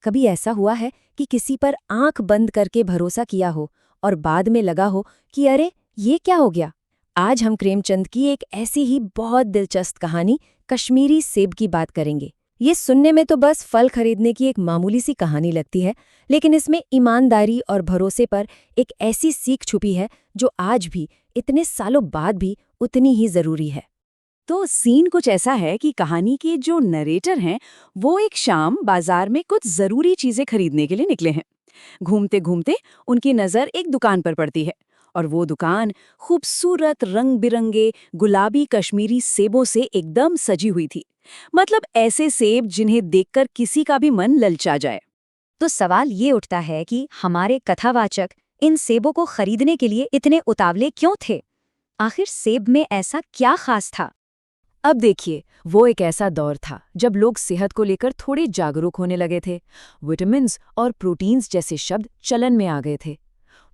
कभी ऐसा हुआ है कि किसी पर आंख बंद करके भरोसा किया हो और बाद में लगा हो कि अरे ये क्या हो गया। आज हम प्रेमचंद की एक ऐसी ही बहुत दिलचस्प कहानी कश्मीरी सेब की बात करेंगे। ये सुनने में तो बस फल खरीदने की एक मामूली सी कहानी लगती है, लेकिन इसमें ईमानदारी और भरोसे पर एक ऐसी सीख छुपी है जो आज भी, इतने सालों बाद भी उतनी ही जरूरी है। तो सीन कुछ ऐसा है कि कहानी के जो नरेटर हैं वो एक शाम बाजार में कुछ जरूरी चीजें खरीदने के लिए निकले हैं। घूमते घूमते उनकी नजर एक दुकान पर पड़ती है और वो दुकान खूबसूरत रंग बिरंगे गुलाबी कश्मीरी सेबों से एकदम सजी हुई थी। मतलब ऐसे सेब जिन्हें देखकर किसी का भी मन ललचा जाए। तो सवाल ये उठता है कि हमारे कथावाचक इन सेबों को खरीदने के लिए इतने उतावले क्यों थे? आखिर सेब में ऐसा क्या खास था? अब देखिए, वो एक ऐसा दौर था जब लोग सेहत को लेकर थोड़े जागरूक होने लगे थे। विटामिन्स और प्रोटीन्स जैसे शब्द चलन में आ गए थे।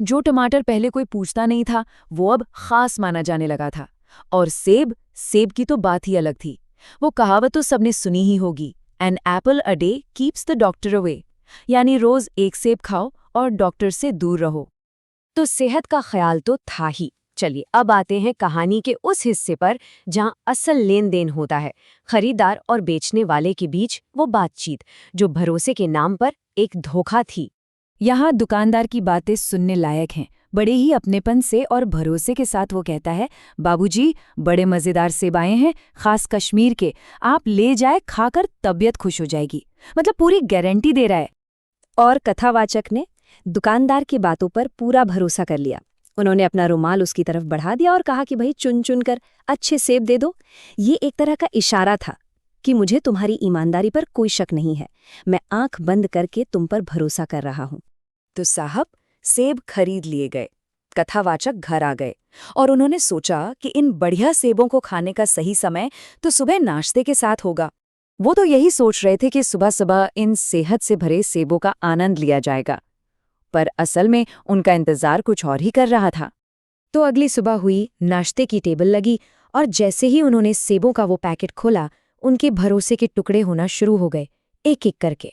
जो टमाटर पहले कोई पूछता नहीं था, वो अब खास माना जाने लगा था। और सेब, सेब की तो बात ही अलग थी। वो कहावत तो सबने सुनी ही होगी, an apple a day keeps the doctor away, यानी रोज एक सेब खाओ और डॉक्टर से दूर रहो। तो सेहत का ख्याल तो था ही। चलिए अब आते हैं कहानी के उस हिस्से पर जहां असल लेन देन होता है, खरीदार और बेचने वाले के बीच वो बातचीत जो भरोसे के नाम पर एक धोखा थी। यहाँ दुकानदार की बातें सुनने लायक हैं। बड़े ही अपनेपन से और भरोसे के साथ वो कहता है, बाबूजी बड़े मज़ेदार सेब आए हैं, खास कश्मीर के, आप ले जाए, खाकर तबीयत खुश हो जाएगी। मतलब पूरी गारंटी दे रहा है। और कथावाचक ने दुकानदार की बातों पर पूरा भरोसा कर लिया। उन्होंने अपना रुमाल उसकी तरफ बढ़ा दिया और कहा कि भाई चुन चुन कर अच्छे सेब दे दो। ये एक तरह का इशारा था कि मुझे तुम्हारी ईमानदारी पर कोई शक नहीं है, मैं आंख बंद करके तुम पर भरोसा कर रहा हूं। तो साहब सेब खरीद लिए गए। कथावाचक घर आ गए और उन्होंने सोचा कि इन बढ़िया सेबों को खाने का सही समय तो सुबह नाश्ते के साथ होगा। वो तो यही सोच रहे थे कि सुबह सुबह इन सेहत से भरे सेबों का आनंद लिया जाएगा, पर असल में उनका इंतजार कुछ और ही कर रहा था। तो अगली सुबह हुई, नाश्ते की टेबल लगी और जैसे ही उन्होंने सेबों का वो पैकेट खोला, उनके भरोसे के टुकड़े होना शुरू हो गए, एक एक करके।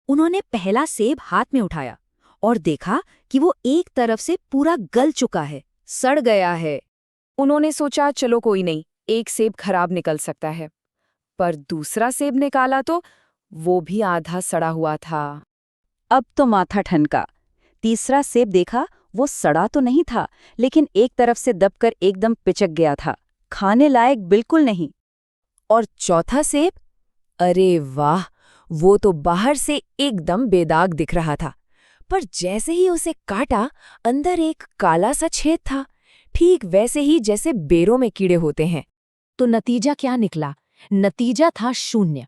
उन्होंने पहला सेब हाथ में उठाया और देखा कि वो एक तरफ से पूरा गल चुका है, सड़ गया है। उन्होंने सोचा चलो कोई नहीं, एक सेब खराब निकल सकता है। पर दूसरा सेब निकाला तो वो भी आधा सड़ा हुआ था। अब तो माथा ठनका। तीसरा सेब देखा, वो सड़ा तो नहीं था, लेकिन एक तरफ से दबकर एकदम पिचक गया था, खाने लायक बिल्कुल नहीं। और चौथा सेब, अरे वाह, वो तो बाहर से एकदम बेदाग दिख रहा था, पर जैसे ही उसे काटा, अंदर एक काला सा छेद था, ठीक वैसे ही जैसे बेरों में कीड़े होते हैं। तो नतीजा क्या निकला? नतीजा था शून्य।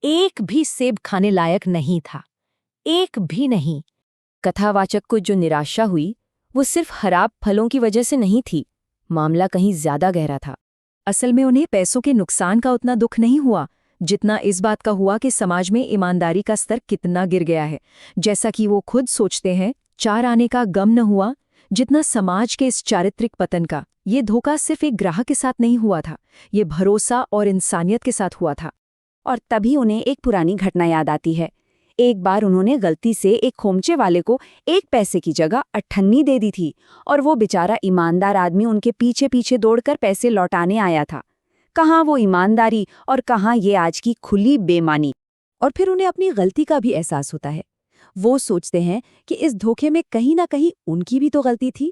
एक भी सेब खाने लायक नहीं था, एक भी नहीं। कथावाचक को जो निराशा हुई, वो सिर्फ खराब फलों की वजह से नहीं थी। मामला कहीं ज्यादा गहरा था। असल में उन्हें पैसों के नुकसान का उतना दुख नहीं हुआ जितना इस बात का हुआ कि समाज में ईमानदारी का स्तर कितना गिर गया है। जैसा कि वो खुद सोचते हैं, चार आने का गम न हुआ जितना समाज के इस चारित्रिक पतन का। ये धोखा सिर्फ एक ग्राहक के साथ नहीं हुआ था, ये भरोसा और इंसानियत के साथ हुआ था। और तभी उन्हें एक पुरानी घटना याद आती है। एक बार उन्होंने गलती से एक खोमचे वाले को 1 पैसे की जगह 98 दे दी थी और वो बेचारा ईमानदार आदमी उनके पीछे पीछे दौड़कर पैसे लौटाने आया था। कहाँ वो ईमानदारी और कहाँ ये आज की खुली बेईमानी। और फिर उन्हें अपनी गलती का भी एहसास होता है। वो सोचते हैं कि इस धोखे में कहीं ना कहीं उनकी भी तो गलती थी।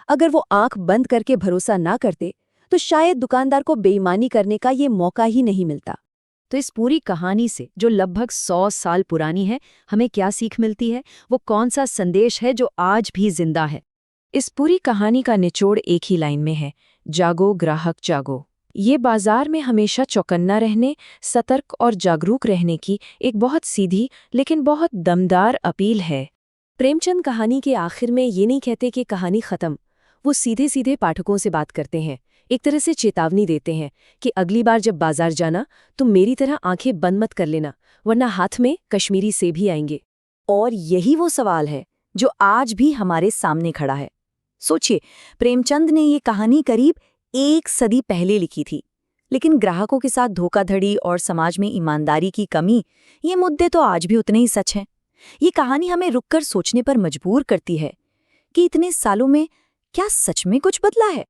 अगर वो आंख बंद करके भरोसा ना करते तो शायद दुकानदार को बेईमानी करने का ये मौका ही नहीं मिलता। तो इस पूरी कहानी से, जो लगभग 100 साल पुरानी है, हमें क्या सीख मिलती है? वो कौन सा संदेश है जो आज भी जिंदा है? इस पूरी कहानी का निचोड़ एक ही लाइन में है, जागो ग्राहक जागो। ये बाजार में हमेशा चौकन्ना रहने, सतर्क और जागरूक रहने की एक बहुत सीधी लेकिन बहुत दमदार अपील है। प्रेमचंद कहानी के आखिर में ये नहीं कहते कि कहानी खत्म। वो सीधे सीधे पाठकों से बात करते हैं, एक तरह से चेतावनी देते हैं कि अगली बार जब बाजार जाना तो मेरी तरह आंखें बंद मत कर लेना, वरना हाथ में कश्मीरी सेब ही आएंगे। और यही वो सवाल है जो आज भी हमारे सामने खड़ा है। सोचिए, प्रेमचंद ने ये कहानी करीब 1 सदी पहले लिखी थी, लेकिन ग्राहकों के साथ धोखाधड़ी और समाज में ईमानदारी की कमी, ये मुद्दे तो आज भी उतने ही सच हैं। ये कहानी हमें रुककर सोचने पर मजबूर करती है कि इतने सालों में क्या सच में कुछ बदला है।